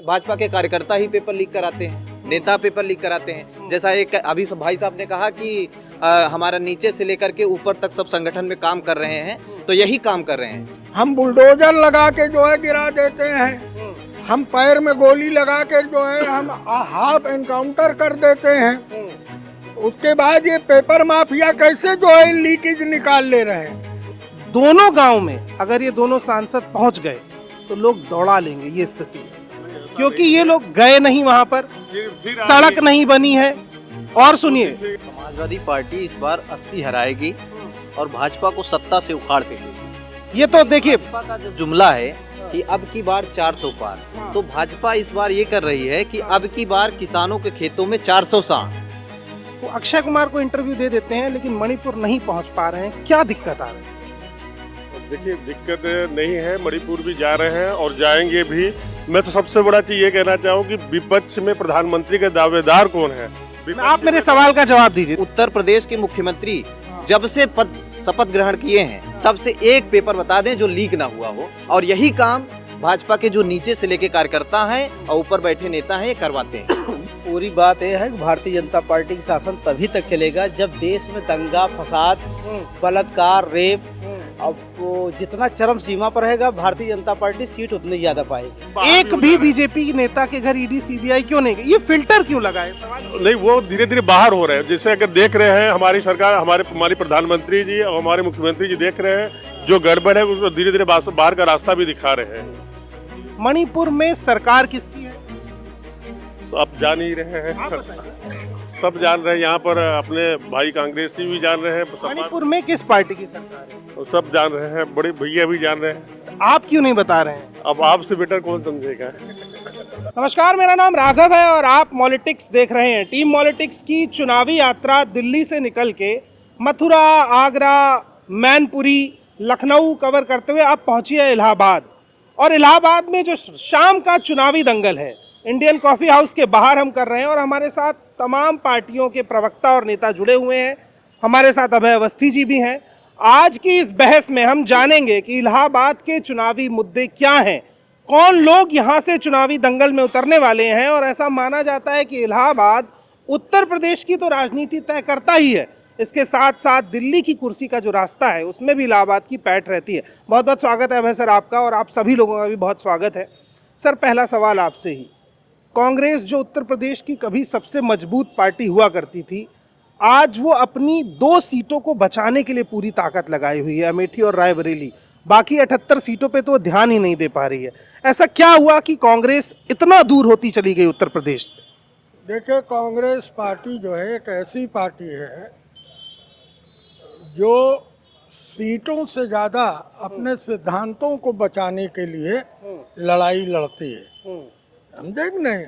भाजपा के कार्यकर्ता ही paper leak कराते हैं, नेता पेपर लीक कराते हैं। जैसा एक अभी भाई साहब ने कहा कि हमारा नीचे से लेकर के ऊपर तक सब संगठन में काम कर रहे हैं, तो यही काम कर रहे हैं। हम बुलडोजर लगा के जो है गिरा देते हैं, हम पैर में गोली लगा के जो है हम हाफ एनकाउंटर कर देते हैं। उसके बाद ये पेपर माफिया कैसे जो है लीकेज निकाल ले रहे हैं। दोनों गांव में अगर ये दोनों सांसद पहुंच गए तो लोग दौड़ा लेंगे, ये स्थिति है। क्योंकि ये लोग गए नहीं वहां पर, सड़क नहीं बनी है। और सुनिए, समाजवादी पार्टी इस बार 80 हराएगी और भाजपा को सत्ता से उखाड़ फेंकेगी। ये तो देखिए, भाजपा का जो जुमला है कि अब की बार 400 पार, तो भाजपा इस बार ये कर रही है कि अब की बार किसानों के खेतों में 400 साठ। वो अक्षय कुमार को इंटरव्यू दे देते हैं लेकिन मणिपुर नहीं पहुंच पा रहे हैं, क्या दिक्कत आ रही है? देखिए, दिक्कत नहीं है, मणिपुर भी जा रहे हैं और जाएंगे भी। मैं तो सबसे बड़ा चीज ये कहना चाहूँ कि विपक्ष में प्रधानमंत्री के दावेदार कौन है? आप मेरे सवाल का जवाब दीजिए। उत्तर प्रदेश के मुख्यमंत्री जब से शपथ ग्रहण किए हैं तब से एक पेपर बता दें जो लीक ना हुआ हो, और यही काम भाजपा के जो नीचे से लेके कार्यकर्ता हैं और ऊपर बैठे नेता हैं ये करवाते हैं। पूरी बात यह है कि भारतीय जनता पार्टी का शासन तभी तक चलेगा जब देश में दंगा फसाद, बलात्कार, रेप, अब वो जितना चरम सीमा पर रहेगा भारतीय जनता पार्टी सीट उतनी ज्यादा पाएगी। एक भी बीजेपी नेता के घर ईडी सीबीआई क्यों नहीं गई? ये फिल्टर क्यों लगाए? सवाल नहीं, वो धीरे धीरे बाहर हो रहे हैं। जैसे अगर देख रहे हैं हमारी सरकार, हमारे प्रधानमंत्री जी और हमारे मुख्यमंत्री जी देख रहे हैं जो गड़बड़ है उसको धीरे धीरे बाहर का रास्ता भी दिखा रहे हैं। मणिपुर में सरकार किसकी है? आप जान ही रहे हैं, आप बताइए। सब जान रहे हैं। यहाँ पर अपने भाई कांग्रेसी भी जान रहे हैं, मणिपुर में किस पार्टी की सरकार है? सब जान रहे हैं, बड़े भैया भी जान रहे हैं। आप क्यों नहीं बता रहे हैं? अब आपसे बेटर कौन समझेगा? नमस्कार, मेरा नाम राघव है और आप पॉलिटिक्स देख रहे हैं। टीम पॉलिटिक्स की चुनावी यात्रा दिल्ली से निकल के मथुरा, आगरा, मैनपुरी, लखनऊ कवर करते हुए आप पहुंची है इलाहाबाद। और इलाहाबाद में जो शाम का चुनावी दंगल है इंडियन कॉफ़ी हाउस के बाहर हम कर रहे हैं और हमारे साथ तमाम पार्टियों के प्रवक्ता और नेता जुड़े हुए हैं। हमारे साथ अभय अवस्थी जी भी हैं। आज की इस बहस में हम जानेंगे कि इलाहाबाद के चुनावी मुद्दे क्या हैं, कौन लोग यहाँ से चुनावी दंगल में उतरने वाले हैं। और ऐसा माना जाता है कि इलाहाबाद उत्तर प्रदेश की तो राजनीति तय करता ही है, इसके साथ साथ दिल्ली की कुर्सी का जो रास्ता है उसमें भी इलाहाबाद की पैठ रहती है। बहुत बहुत स्वागत है अभय सर आपका, और आप सभी लोगों का भी बहुत स्वागत है। सर, पहला सवाल आपसे ही, कांग्रेस जो उत्तर प्रदेश की कभी सबसे मजबूत पार्टी हुआ करती थी, आज वो अपनी 2 सीटों को बचाने के लिए पूरी ताकत लगाई हुई है, अमेठी और रायबरेली। बाकी 78 सीटों पे तो वो ध्यान ही नहीं दे पा रही है। ऐसा क्या हुआ कि कांग्रेस इतना दूर होती चली गई उत्तर प्रदेश से? देखिए, कांग्रेस पार्टी जो है एक ऐसी पार्टी है जो सीटों से ज़्यादा अपने सिद्धांतों को बचाने के लिए लड़ाई लड़ती है। हम देख नहीं,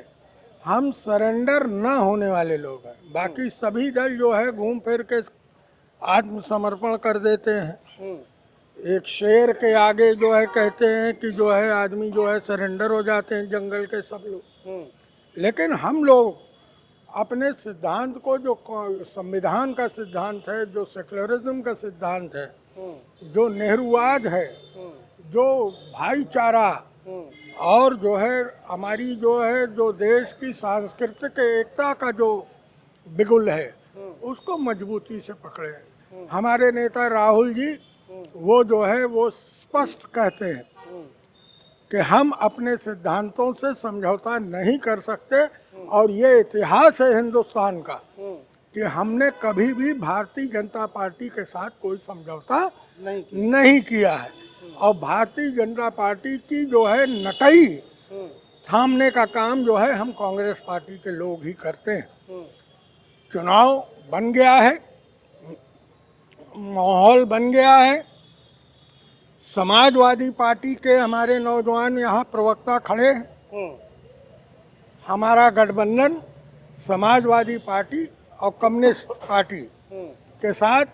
हम सरेंडर ना होने वाले लोग हैं। बाकी सभी दल जो है घूम फिर के आत्मसमर्पण कर देते हैं। एक शेर के आगे जो है कहते हैं कि जो है आदमी जो है सरेंडर हो जाते हैं, जंगल के सब लोग। लेकिन हम लोग अपने सिद्धांत को, जो संविधान का सिद्धांत है, जो सेक्युलरिज्म का सिद्धांत है, जो नेहरूवाद है, जो भाईचारा और जो है हमारी जो है जो देश की सांस्कृतिक एकता का जो बिगुल है उसको मजबूती से पकड़े। हमारे नेता राहुल जी वो जो है वो स्पष्ट कहते हैं कि हम अपने सिद्धांतों से समझौता नहीं कर सकते, और ये इतिहास है हिंदुस्तान का कि हमने कभी भी भारतीय जनता पार्टी के साथ कोई समझौता नहीं किया है। और भारतीय जनता पार्टी की जो है नटई थामने का काम जो है हम कांग्रेस पार्टी के लोग ही करते हैं। चुनाव बन गया है, माहौल बन गया है। समाजवादी पार्टी के हमारे नौजवान यहाँ प्रवक्ता खड़े हैं। हमारा गठबंधन समाजवादी पार्टी और कम्युनिस्ट पार्टी के साथ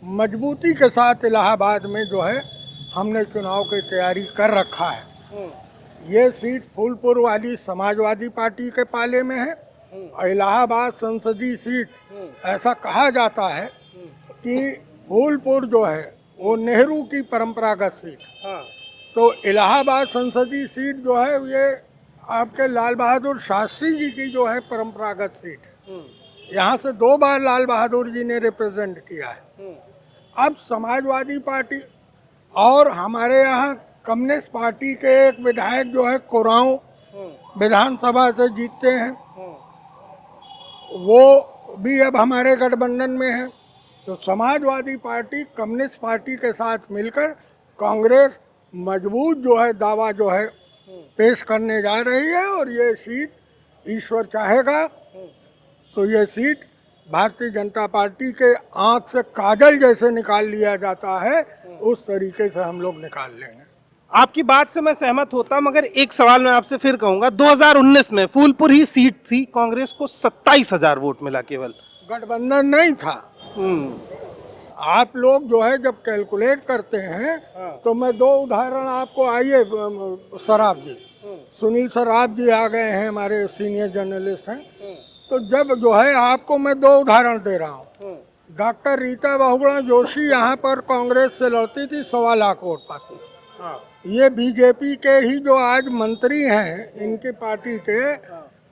मजबूती के साथ इलाहाबाद में जो है हमने चुनाव की तैयारी कर रखा है। ये सीट फूलपुर वाली समाजवादी पार्टी के पाले में है और इलाहाबाद संसदीय सीट, ऐसा कहा जाता है कि फूलपुर जो है वो नेहरू की परंपरागत सीट। तो इलाहाबाद संसदीय सीट जो है ये आपके लाल बहादुर शास्त्री जी की जो है परंपरागत सीट है। यहाँ से 2 बार लाल बहादुर जी ने रिप्रेजेंट किया है। अब समाजवादी पार्टी और हमारे यहाँ कम्युनिस्ट पार्टी के एक विधायक जो है कोरांव विधानसभा से जीतते हैं, वो भी अब हमारे गठबंधन में है। तो समाजवादी पार्टी कम्युनिस्ट पार्टी के साथ मिलकर कांग्रेस मजबूत जो है दावा जो है पेश करने जा रही है, और ये सीट ईश्वर चाहेगा तो ये सीट भारतीय जनता पार्टी के आंख से काजल जैसे निकाल लिया जाता है, उस तरीके से हम लोग निकाल लेंगे। आपकी बात से मैं सहमत होता, मगर एक सवाल मैं आपसे फिर कहूंगा। 2019 में फूलपुर ही सीट थी, कांग्रेस को 27,000 वोट मिला केवल। गठबंधन नहीं था। आप लोग जो है जब कैलकुलेट करते हैं तो मैं 2 उदाहरण आपको, आइए सराफ जी, सुनील सराफ जी आ गए हैं, हमारे सीनियर जर्नलिस्ट हैं। तो जब जो है आपको मैं 2 उदाहरण दे रहा हूँ। डॉक्टर रीता बहुगुणा जोशी यहाँ पर कांग्रेस से लड़ती थी, 1.25 लाख वोट पाती। ये बीजेपी के ही जो आज मंत्री हैं, इनकी पार्टी के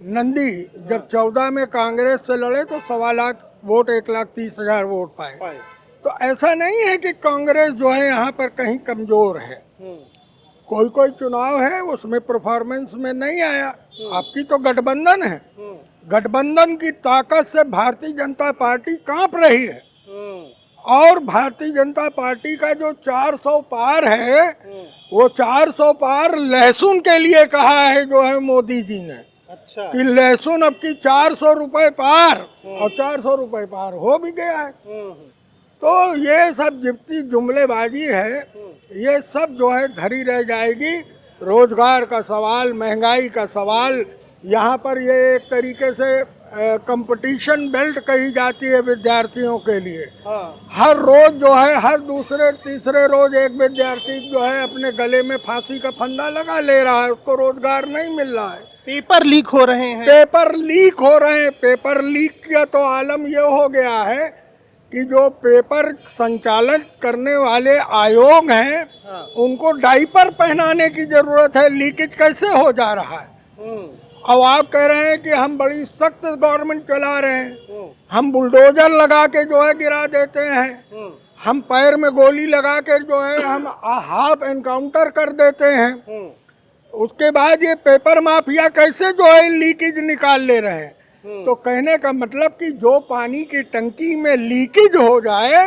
नंदी, जब 14 में कांग्रेस से लड़े तो 1.25 लाख वोट, 1,30,000 वोट पाए। तो ऐसा नहीं है कि कांग्रेस जो है यहाँ पर कहीं कमजोर है। कोई कोई चुनाव है उसमें परफॉर्मेंस में नहीं आया। आपकी तो गठबंधन है, गठबंधन की ताकत से भारतीय जनता पार्टी कांप रही है। और भारतीय जनता पार्टी का जो 400 पार है, वो 400 पार लहसुन के लिए कहा है जो है मोदी जी ने। अच्छा। कि लहसुन अब की 400 रुपए पार, और 400 रुपए पार हो भी गया है। तो ये सब जितनी जुमलेबाजी है, ये सब जो है धरी रह जाएगी। रोजगार का सवाल, महंगाई का सवाल, यहाँ पर ये एक तरीके से कंपटीशन बेल्ट कही जाती है विद्यार्थियों के लिए। हर रोज जो है, हर दूसरे तीसरे रोज एक विद्यार्थी जो है अपने गले में फांसी का फंदा लगा ले रहा है, उसको रोजगार नहीं मिल रहा है। पेपर लीक हो रहे हैं, पेपर लीक हो रहे हैं। पेपर लीक का तो आलम ये हो गया है कि जो पेपर संचालन करने वाले आयोग हैं, उनको डायपर पहनाने की जरूरत है। लीकेज कैसे हो जा रहा है। अब आप कह रहे हैं कि हम बड़ी सख्त गवर्नमेंट चला रहे हैं, हम बुलडोजर लगा के जो है गिरा देते हैं, हम पैर में गोली लगा के जो है हम हाफ एनकाउंटर कर देते हैं। उसके बाद ये पेपर माफिया कैसे जो है लीकेज निकाल ले रहे हैं। तो कहने का मतलब कि जो पानी की टंकी में लीकेज हो जाए,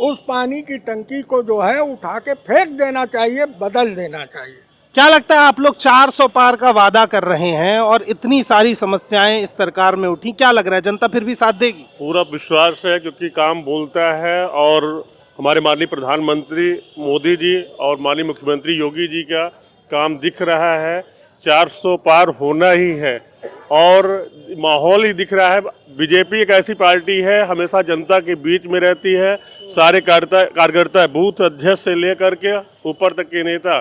उस पानी की टंकी को जो है उठा के फेंक देना चाहिए, बदल देना चाहिए। क्या लगता है, आप लोग 400 पार का वादा कर रहे हैं और इतनी सारी समस्याएं इस सरकार में उठी, क्या लग रहा है जनता फिर भी साथ देगी? पूरा विश्वास है, क्योंकि काम बोलता है। और हमारे माननीय प्रधानमंत्री मोदी जी और माननीय मुख्यमंत्री योगी जी का काम दिख रहा है। 400 पार होना ही है, और माहौल ही दिख रहा है। बीजेपी एक ऐसी पार्टी है, हमेशा जनता के बीच में रहती है। सारे कार्यकर्ता बूथ अध्यक्ष से लेकर के ऊपर तक के नेता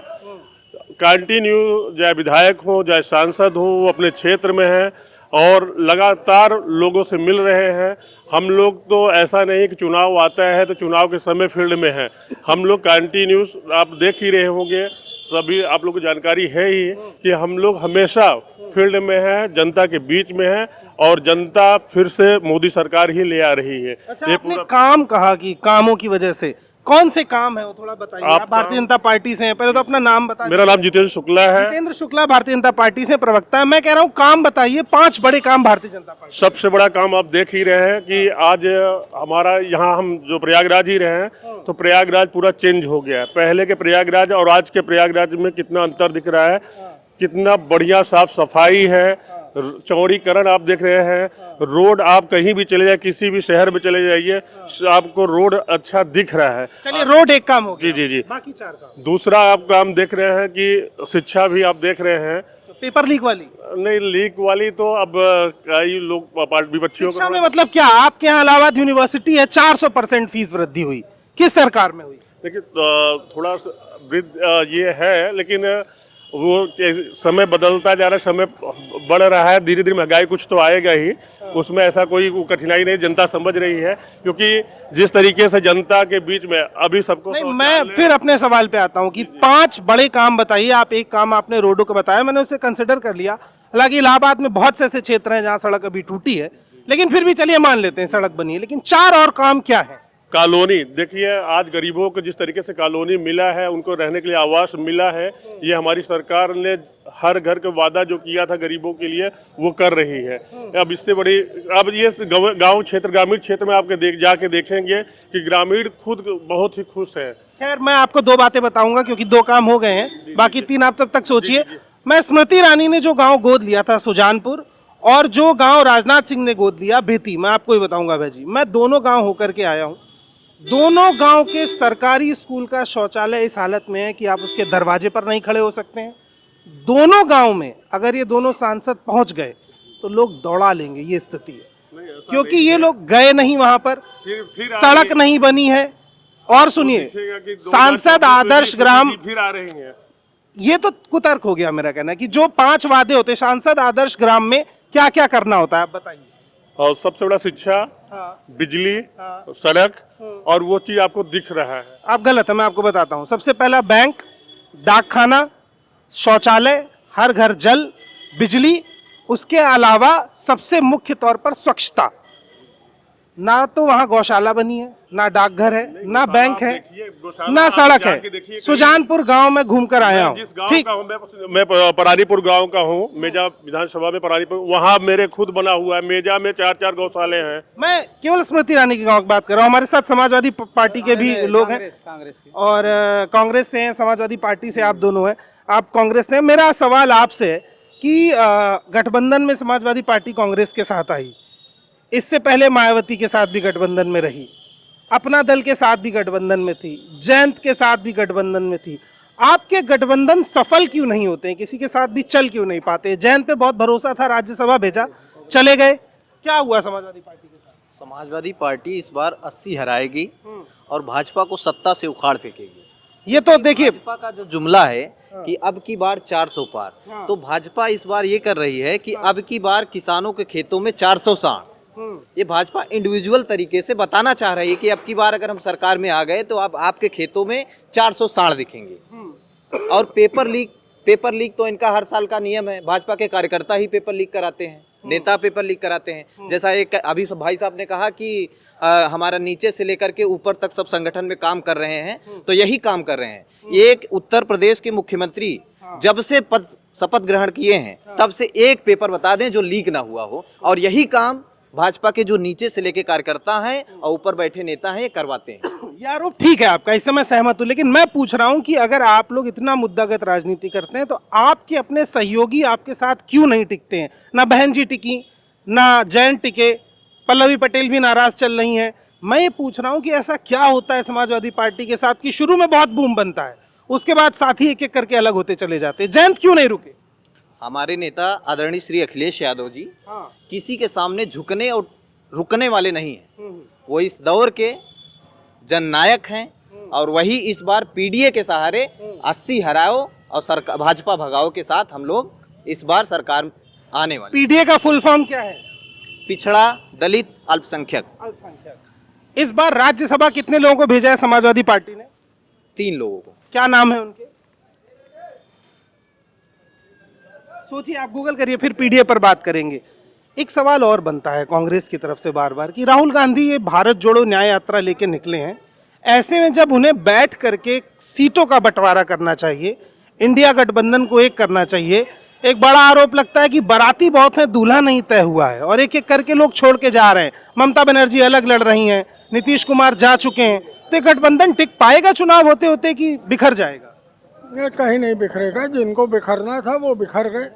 कंटिन्यू, चाहे विधायक हो चाहे सांसद हो, वो अपने क्षेत्र में हैं और लगातार लोगों से मिल रहे हैं। हम लोग तो ऐसा नहीं कि चुनाव आता है तो चुनाव के समय फील्ड में हैं। हम लोग कंटिन्यूस, आप देख ही रहे होंगे, सभी आप लोग को जानकारी है ही कि हम लोग हमेशा फील्ड में हैं, जनता के बीच में हैं, और जनता फिर से मोदी सरकार ही ले आ रही है। अच्छा, आपने काम कहा कि कामों की वजह से, कौन से काम है वो थोड़ा बताइए। आप भारतीय जनता पार्टी से हैं, पहले तो अपना नाम बताइए। मेरा नाम जितेंद्र शुक्ला है। जितेंद्र शुक्ला भारतीय जनता पार्टी से प्रवक्ता है। मैं कह रहा हूँ काम बताइए, 5 बड़े काम भारतीय जनता पार्टी। सबसे बड़ा काम आप देख ही रहे हैं कि आज हमारा यहाँ, हम जो प्रयागराज ही रहे हैं, तो प्रयागराज पूरा चेंज हो गया है। पहले के प्रयागराज और आज के प्रयागराज में कितना अंतर दिख रहा है, कितना बढ़िया साफ सफाई है, चौड़ीकरण आप देख रहे हैं। रोड आप कहीं भी चले जाए, किसी भी शहर में चले जाइए, आपको रोड अच्छा दिख रहा है। चलिए, रोड एक काम हो गया। जी जी जी। बाकी 4 काम। दूसरा आप काम देख रहे हैं कि शिक्षा भी आप देख रहे हैं। तो पेपर लीक वाली नहीं, लीक वाली तो अब कई लोग विपक्षियों शिक्षा में मतलब क्या, आपके यहाँ इलाहाबाद यूनिवर्सिटी है, 400% फीस वृद्धि हुई, किस सरकार में हुई? देखिए, थोड़ा वृद्धि ये है, लेकिन वो समय बदलता जा रहा है, समय बढ़ रहा है, धीरे धीरे महंगाई कुछ तो आएगा ही, उसमें ऐसा कोई कठिनाई नहीं, जनता समझ रही है, क्योंकि जिस तरीके से जनता के बीच में अभी सबको नहीं, मैं फिर अपने सवाल पे आता हूँ कि 5 बड़े काम बताइए आप। एक काम आपने रोडों का बताया, मैंने उसे कंसिडर कर लिया। हालांकि इलाहाबाद में बहुत से ऐसे क्षेत्र हैं जहाँ सड़क अभी टूटी है, लेकिन फिर भी चलिए मान लेते हैं सड़क बनी है, लेकिन 4 और काम क्या है? कॉलोनी देखिए, आज गरीबों को जिस तरीके से कॉलोनी मिला है, उनको रहने के लिए आवास मिला है, ये हमारी सरकार ने हर घर का वादा जो किया था गरीबों के लिए वो कर रही है। अब इससे बड़ी, अब ये गांव क्षेत्र, ग्रामीण क्षेत्र में आपके जाके देखेंगे कि ग्रामीण खुद बहुत ही खुश है। खैर, मैं आपको 2 बातें बताऊंगा क्योंकि 2 काम हो गए हैं, बाकी 3 आप तब तक सोचिए। मैं स्मृति ईरानी ने जो गांव गोद लिया था सुजानपुर, और जो गांव राजनाथ सिंह ने गोद लिया बेती, मैं आपको ही बताऊंगा भाई जी, मैं दोनों गांव होकर के आया हूं। दोनों गांव के सरकारी स्कूल का शौचालय इस हालत में है कि आप उसके दरवाजे पर नहीं खड़े हो सकते हैं। दोनों गांव में अगर ये दोनों सांसद पहुंच गए तो लोग दौड़ा लेंगे, ये स्थिति है, क्योंकि ये लोग गए नहीं वहां पर, सड़क नहीं बनी है। और सुनिए, सांसद आदर्श ग्राम, फिर आ रही हैं। ये तो कुतर्क हो गया मेरा कहना कि जो 5 वादे होते सांसद आदर्श ग्राम में क्या क्या करना होता है, आप बताइए। और सबसे बड़ा शिक्षा, बिजली, सड़क, और वो चीज आपको दिख रहा है। आप गलत है, मैं आपको बताता हूँ। सबसे पहला बैंक, डाकखाना, शौचालय, हर घर जल, बिजली, उसके अलावा सबसे मुख्य तौर पर स्वच्छता। ना तो वहाँ गौशाला बनी है, ना डाकघर है, ना बैंक है, ना सड़क है। सुजानपुर गांव में घूमकर आया हूँ, जिस गांव ठीक, का हूँ मैं परानीपुर गांव का हूँ, मेजा विधानसभा में परानीपुर, वहाँ मेरे खुद बना हुआ है, मेजा में 4 गौशाले हैं। मैं केवल स्मृति ईरानी के गांव की बात कर रहा हूँ। हमारे साथ समाजवादी पार्टी के भी लोग हैं और कांग्रेस से हैं, समाजवादी पार्टी से आप दोनों हैं, आप कांग्रेस से हैं। मेरा सवाल आपसे है कि गठबंधन में समाजवादी पार्टी कांग्रेस के साथ आई, इससे पहले मायावती के साथ भी गठबंधन में रही, अपना दल के साथ भी गठबंधन में थी, जयंत के साथ भी गठबंधन में थी। आपके गठबंधन सफल क्यों नहीं होते हैं? किसी के साथ भी चल क्यों नहीं पाते? जयंत पे बहुत भरोसा था, राज्यसभा भेजा, चले गए, क्या हुआ समाजवादी पार्टी के साथ? समाजवादी पार्टी इस बार 80 हराएगी और भाजपा को सत्ता से उखाड़ फेंकेगी। ये तो देखिए, भाजपा का जो जुमला है कि अब की बार 400 पार, तो भाजपा इस बार ये कर रही है कि अब की बार किसानों के खेतों में 400 साढ़। ये भाजपा इंडिविजुअल तरीके से बताना चाह रही है कि अब की बार अगर हम सरकार में आ गए तो अब आपके खेतों में 400 साढ़ दिखेंगे। और पेपर लीक तो इनका हर साल का नियम है, भाजपा के कार्यकर्ता ही पेपर लीक कराते हैं, नेता पेपर लीक कराते हैं। जैसा एक अभी भाई साहब ने कहा कि हमारा नीचे से लेकर के ऊपर तक सब संगठन में काम कर रहे हैं, तो यही काम कर रहे हैं। एक उत्तर प्रदेश के मुख्यमंत्री जब से शपथ ग्रहण किए हैं तब से एक पेपर बता दें जो लीक ना हुआ हो, और यही काम भाजपा के जो नीचे से लेके कार्यकर्ता हैं और ऊपर बैठे नेता हैं ये करवाते हैं। ये आरोप ठीक है आपका, इससे मैं सहमत हूं, लेकिन मैं पूछ रहा हूं कि अगर आप लोग इतना मुद्दागत राजनीति करते हैं तो आपके अपने सहयोगी आपके साथ क्यों नहीं टिकते हैं? ना बहन जी टिकी, ना जयंत टिके, पल्लवी पटेल भी नाराज चल रही हैं। मैं ये पूछ रहा हूं कि ऐसा क्या होता है समाजवादी पार्टी के साथ कि शुरू में बहुत बूम बनता है, उसके बाद साथी एक एक करके अलग होते चले जाते हैं? जयंत क्यों नहीं रुके? हमारे नेता आदरणीय श्री अखिलेश यादव जी किसी के सामने झुकने और रुकने वाले नहीं हैं। वो इस दौर के जननायक हैं और वही इस बार पीडीए के सहारे 80 हराओ और सरकार भाजपा भगाओ के साथ हम लोग इस बार सरकार आने वाले। पीडीए का फुल फॉर्म क्या है? पिछड़ा दलित अल्पसंख्यक। इस बार राज्यसभा कितने लोगों को भेजा है समाजवादी पार्टी ने? 3 लोगों को। क्या नाम है उनके? सोचिए, आप गूगल करिए, फिर पीडीए पर बात करेंगे। एक सवाल और बनता है कांग्रेस की तरफ से बार बार कि राहुल गांधी ये भारत जोड़ो न्याय यात्रा लेके निकले हैं, ऐसे में जब उन्हें बैठ करके सीटों का बंटवारा करना चाहिए, इंडिया गठबंधन को एक करना चाहिए, एक बड़ा आरोप लगता है कि बाराती बहुत है, दूल्हा नहीं तय हुआ है और एक एक करके लोग छोड़ के जा रहे हैं। ममता बनर्जी अलग लड़ रही हैं, नीतीश कुमार जा चुके हैं, तो गठबंधन टिक पाएगा चुनाव होते होते कि बिखर जाएगा? ये कहीं नहीं बिखरेगा, जिनको बिखरना था वो बिखर गए,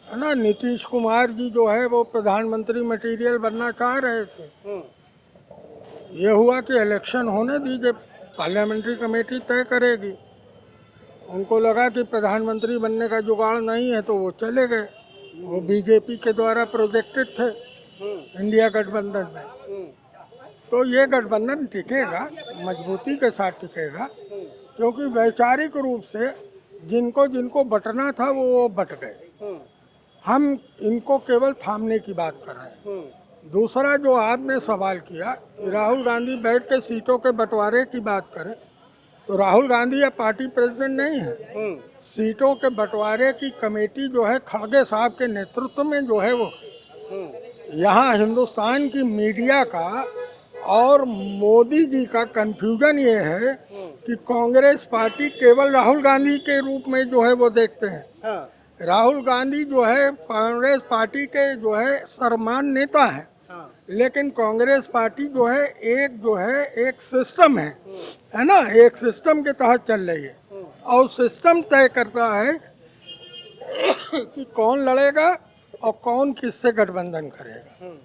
है ना। नीतीश कुमार जी जो है वो प्रधानमंत्री मटेरियल बनना चाह रहे थे। ये हुआ कि इलेक्शन होने दीजिए, पार्लियामेंट्री कमेटी तय करेगी। उनको लगा कि प्रधानमंत्री बनने का जुगाड़ नहीं है तो वो चले गए। वो बीजेपी के द्वारा प्रोजेक्टेड थे इंडिया गठबंधन में। तो ये गठबंधन टिकेगा, मजबूती के साथ टिकेगा, क्योंकि वैचारिक रूप से जिनको जिनको बंटना था वो बंट गए। हम इनको केवल थामने की बात कर रहे हैं। दूसरा जो आपने सवाल किया कि राहुल गांधी बैठ के सीटों के बंटवारे की बात करें, तो राहुल गांधी अब पार्टी प्रेसिडेंट नहीं है। सीटों के बंटवारे की कमेटी जो है खड़गे साहब के नेतृत्व में जो है वो, यहाँ हिंदुस्तान की मीडिया का और मोदी जी का कंफ्यूजन ये है कि कांग्रेस पार्टी केवल राहुल गांधी के रूप में जो है वो देखते हैं। राहुल गांधी जो है कांग्रेस पार्टी के जो है सर्वमान्य नेता हैं, लेकिन कांग्रेस पार्टी जो है एक सिस्टम है ना, एक सिस्टम के तहत चल रही है और सिस्टम तय करता है कि कौन लड़ेगा और कौन किससे गठबंधन करेगा।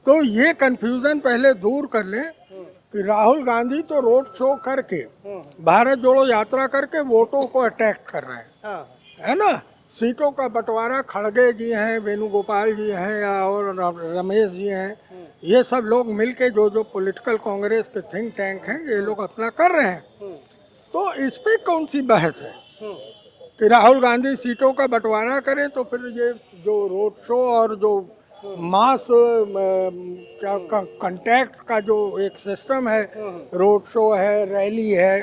तो ये कंफ्यूजन पहले दूर कर लें कि राहुल गांधी तो रोड शो करके, भारत जोड़ो यात्रा करके वोटों को अट्रैक्ट कर रहे हैं, है ना। सीटों का बंटवारा खड़गे जी हैं, वेणुगोपाल जी हैं और रमेश जी हैं, ये सब लोग मिलके जो पॉलिटिकल कांग्रेस के थिंक टैंक हैं, ये लोग अपना कर रहे हैं। तो इस पे कौन सी बहस है कि राहुल गांधी सीटों का बंटवारा करें, तो फिर ये जो रोड शो और जो मास क्या कंटैक्ट का जो एक सिस्टम है, रोड शो है, रैली है,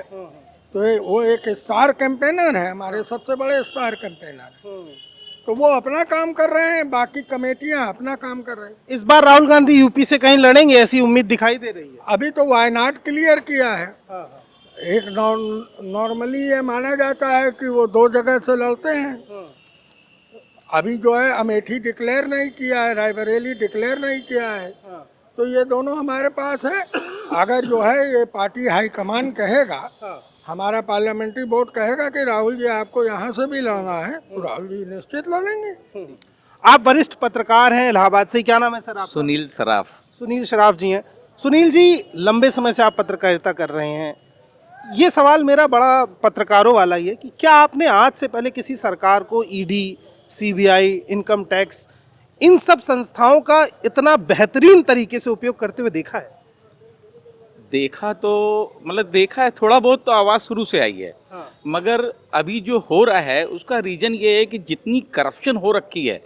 तो वो एक स्टार कैंपेनर है, हमारे सबसे बड़े स्टार कैंपेनर है। तो वो अपना काम कर रहे हैं, बाकी कमेटियां अपना काम कर रहे हैं। इस बार राहुल गांधी यूपी से कहीं लड़ेंगे, ऐसी उम्मीद दिखाई दे रही है। अभी तो वायनाड क्लियर किया है। एक नॉर्मली ये माना जाता है कि वो 2 जगह से लड़ते हैं। अभी जो है अमेठी डिक्लेयर नहीं किया है, रायबरेली डिक्लेयर नहीं किया है, तो ये दोनों हमारे पास है। अगर जो है ये पार्टी हाईकमान कहेगा, हमारा पार्लियामेंट्री बोर्ड कहेगा कि राहुल जी आपको यहाँ से भी लड़ना है, तो राहुल जी निश्चित लड़ेंगे। आप वरिष्ठ पत्रकार हैं इलाहाबाद से, क्या नाम है सर आपका? सुनील सराफ। सुनील शराफ जी हैं। सुनील जी, लंबे समय से आप पत्रकारिता कर रहे हैं। ये सवाल मेरा बड़ा पत्रकारों वाला ही है कि क्या आपने आज से पहले किसी सरकार को ईडी, सीबीआई, इनकम टैक्स, इन सब संस्थाओं का इतना बेहतरीन तरीके से उपयोग करते हुए देखा है? देखा तो मतलब देखा है, थोड़ा बहुत तो आवाज़ शुरू से आई है, मगर अभी जो हो रहा है उसका रीज़न ये है कि जितनी करप्शन हो रखी है,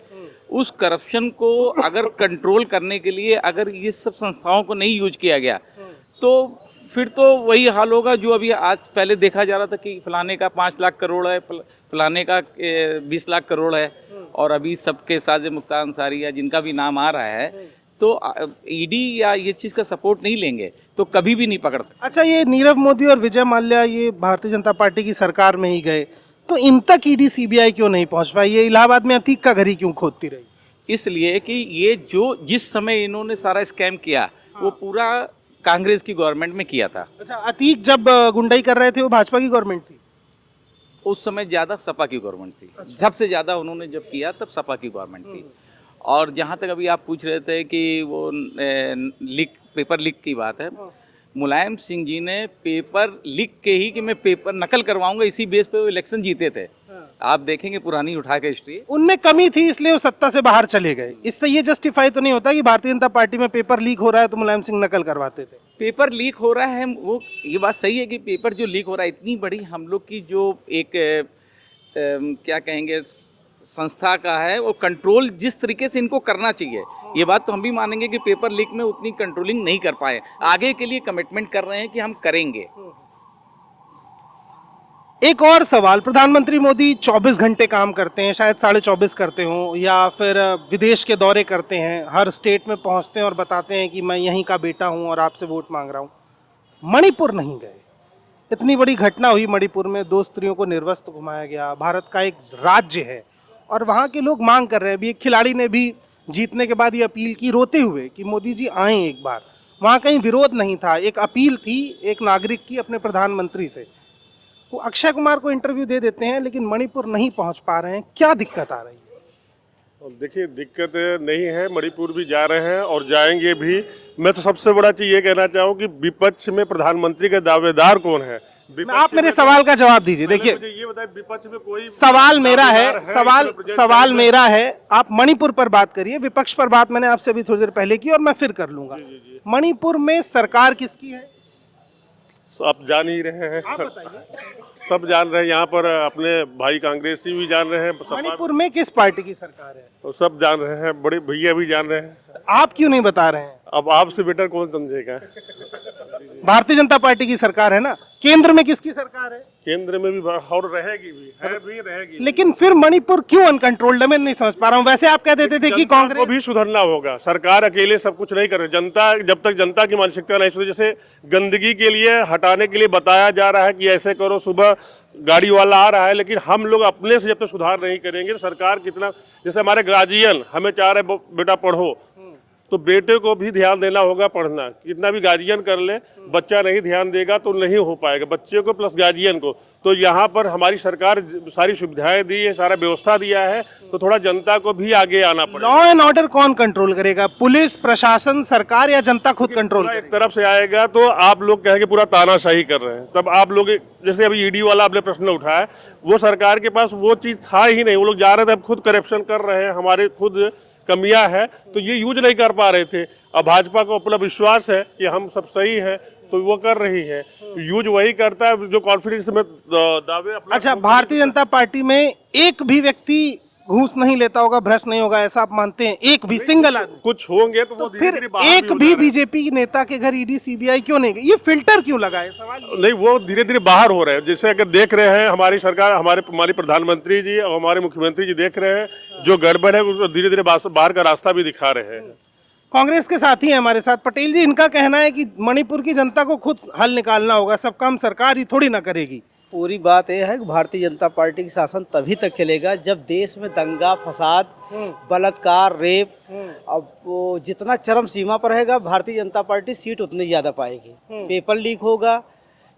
उस करप्शन को अगर कंट्रोल करने के लिए अगर ये सब संस्थाओं को नहीं यूज किया गया, तो फिर तो वही हाल होगा जो अभी आज पहले देखा जा रहा था कि फलाने का 5 लाख करोड़ है, फलाने का 20 लाख करोड़ है, और अभी सबके साज़ मुख्तार अंसारी या जिनका भी नाम आ रहा है, तो ईडी या ये चीज़ का सपोर्ट नहीं लेंगे तो कभी भी नहीं पकड़ सकते। अच्छा, ये नीरव मोदी और विजय माल्या ये भारतीय जनता पार्टी की सरकार में ही गए, तो इन तक ईडी सीबीआई क्यों नहीं पहुंच पाई? ये इलाहाबाद में अतीक का घर ही क्यों खोदती रही? इसलिए कि ये जो जिस समय इन्होंने सारा स्कैम किया वो पूरा कांग्रेस की गवर्नमेंट में किया था। अच्छा, अतीक जब गुंडाई कर रहे थे वो भाजपा की गवर्नमेंट थी? उस समय ज़्यादा सपा की गवर्नमेंट थी। सबसे ज़्यादा उन्होंने जब किया तब सपा की गवर्नमेंट थी। और जहाँ तक अभी आप पूछ रहे थे कि वो पेपर लीक की बात है, मुलायम सिंह जी ने पेपर लीक के ही कि मैं पेपर नकल करवाऊंगा, इसी बेस पे वो इलेक्शन जीते थे। आप देखेंगे पुरानी उठा के हिस्ट्री, उनमें कमी थी इसलिए वो सत्ता से बाहर चले गए। इससे ये जस्टिफाई तो नहीं होता कि भारतीय जनता पार्टी में पेपर लीक हो रहा है तो मुलायम सिंह नकल करवाते थे? पेपर लीक हो रहा है वो, ये बात सही है कि पेपर जो लीक हो रहा है, इतनी बड़ी हम लोग की जो एक क्या कहेंगे संस्था का है, वो कंट्रोल जिस तरीके से इनको करना चाहिए, ये बात तो हम भी मानेंगे कि पेपर लीक में उतनी कंट्रोलिंग नहीं कर पाए। आगे के लिए कमिटमेंट कर रहे हैं कि हम करेंगे। एक और सवाल, प्रधानमंत्री मोदी 24 घंटे काम करते हैं, शायद 24.5 करते हों, या फिर विदेश के दौरे करते हैं, हर स्टेट में पहुंचते हैं और बताते हैं कि मैं यहीं का बेटा हूं और आपसे वोट मांग रहा हूं। मणिपुर नहीं गए। इतनी बड़ी घटना हुई मणिपुर में, 2 स्त्रियों को निर्वस्त्र घुमाया गया। भारत का एक राज्य है और वहाँ के लोग मांग कर रहे हैं। अभी एक खिलाड़ी ने भी जीतने के बाद ये अपील की रोते हुए कि मोदी जी आएँ एक बार। वहाँ कहीं विरोध नहीं था, एक अपील थी एक नागरिक की अपने प्रधानमंत्री से। वो अक्षय कुमार को इंटरव्यू दे देते हैं लेकिन मणिपुर नहीं पहुँच पा रहे हैं, क्या दिक्कत आ रही है? देखिए, दिक्कत नहीं है, मणिपुर भी जा रहे हैं और जाएंगे भी। मैं तो सबसे बड़ा चीज़ ये कहना चाहूँ कि विपक्ष में प्रधानमंत्री का दावेदार कौन है? आप मेरे सवाल का जवाब दीजिए। देखिए, ये बताइए, विपक्ष में कोई सवाल मेरा है, सवाल मेरा है, आप मणिपुर पर बात करिए। विपक्ष पर बात मैंने आपसे अभी थोड़ी देर पहले की और मैं फिर कर लूंगा। मणिपुर में सरकार किसकी है? आप जान ही रहे हैं, आप बताइए, सब जान रहे हैं। यहाँ पर अपने भाई कांग्रेसी भी जान रहे हैं, सपा मणिपुर में किस पार्टी की सरकार है? तो सब जान रहे हैं, बड़े भैया भी जान रहे हैं। आप क्यों नहीं बता रहे हैं? अब आपसे बेटर कौन समझेगा। भारतीय जनता पार्टी की सरकार है ना, केंद्र में किसकी सरकार है? केंद्र में भी और रहेगी भी, है भी रहेगी। लेकिन फिर मणिपुर क्यों अनकंट्रोल्ड है, मैं नहीं समझ पा रहा हूँ। वैसे आप कह देते थे कि जनता कांग्रेस को भी सुधरना होगा, सरकार अकेले सब कुछ नहीं कर रही। जनता, जब तक जनता की मानसिकता नहीं सुधरी, जैसे गंदगी के लिए हटाने के लिए बताया जा रहा है कि ऐसे करो, सुबह गाड़ी वाला आ रहा है, लेकिन हम लोग अपने से जब तक सुधार नहीं करेंगे तो सरकार कितना, जैसे हमारे गार्जियन हमें चाह रहे बेटा पढ़ो, तो बेटे को भी ध्यान देना होगा पढ़ना। कितना भी गार्जियन कर ले, बच्चा नहीं ध्यान देगा तो नहीं हो पाएगा, बच्चे को प्लस गार्जियन को। तो यहाँ पर हमारी सरकार सारी सुविधाएं दी है, सारा व्यवस्था दिया है, तो थोड़ा जनता को भी आगे आना पड़ेगा। लॉ एंड ऑर्डर कौन कंट्रोल करेगा, पुलिस प्रशासन सरकार या जनता खुद कंट्रोल पूरा एक करेगी? तरफ से आएगा तो आप लोग कहेंगे पूरा तानाशाही कर रहे हैं, तब आप लोग, जैसे अभी ईडी वाला आपने प्रश्न उठाया, वो सरकार के पास वो चीज़ था ही नहीं, वो लोग जा रहे थे, अब खुद करप्शन कर रहे हैं, हमारे खुद कमियां है, तो ये यूज नहीं कर पा रहे थे। अब भाजपा को अपना विश्वास है कि हम सब सही है, तो वो कर रही है, यूज वही करता है जो कॉन्फिडेंस में दावे अपना। अच्छा, भारतीय जनता पार्टी में एक भी व्यक्ति घूस नहीं लेता होगा, भ्रष्ट नहीं होगा, ऐसा आप मानते हैं? एक भी सिंगल आदमी? कुछ होंगे तो वो फिर धीरे-धीरे बाहर एक हो भी जा रहे हैं। बीजेपी नेता के घर ईडी सीबीआई क्यों नहीं गई? ये फिल्टर क्यों लगा है, सवाल ये। नहीं, वो धीरे धीरे बाहर हो रहे हैं। जैसे अगर देख रहे हैं हमारी सरकार, हमारे प्रधानमंत्री जी और हमारे मुख्यमंत्री जी देख रहे हैं जो गड़बड़ है, उसको धीरे धीरे बाहर का रास्ता भी दिखा रहे हैं। कांग्रेस के साथी हैं हमारे साथ पटेल जी, इनका कहना है कि मणिपुर की जनता को खुद हल निकालना होगा, सब काम सरकार ही थोड़ी ना करेगी। पूरी बात यह है कि भारतीय जनता पार्टी की शासन तभी तक चलेगा जब देश में दंगा फसाद, बलात्कार, रेप, अब वो जितना चरम सीमा पर रहेगा, भारतीय जनता पार्टी सीट उतनी ज़्यादा पाएगी। पेपर लीक होगा,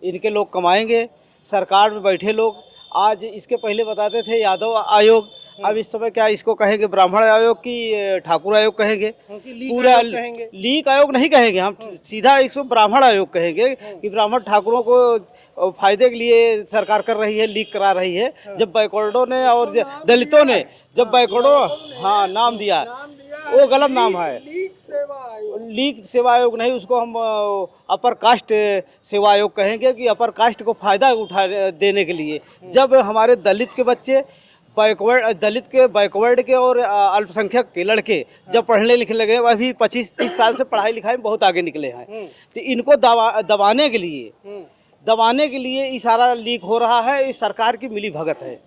इनके लोग कमाएंगे, सरकार में बैठे लोग। आज इसके पहले बताते थे यादव आयोग, अब इस समय क्या इसको कहेंगे, ब्राह्मण आयोग की ठाकुर आयोग कहेंगे? पूरा लीक आयोग नहीं कहेंगे हम, सीधा इसको ब्राह्मण आयोग कहेंगे कि ब्राह्मण ठाकुरों को फायदे के लिए सरकार कर रही है, लीक करा रही है। जब बैकवर्डों ने और दलितों ने, जब बैकवर्डों हाँ नाम दिया, वो गलत नाम है, लीक सेवा आयोग नहीं, उसको हम अपर कास्ट सेवा आयोग कहेंगे कि अपर कास्ट को फायदा उठा देने के लिए। जब हमारे दलित के बच्चे, दलित के, बैकवर्ड के और अल्पसंख्यक के लड़के जब पढ़ने लिखने लगे, अभी 25-30 साल से पढ़ाई लिखाई में बहुत आगे निकले हैं, तो इनको दबाने के लिए ये सारा लीक हो रहा है। इस सरकार की मिली भगत है।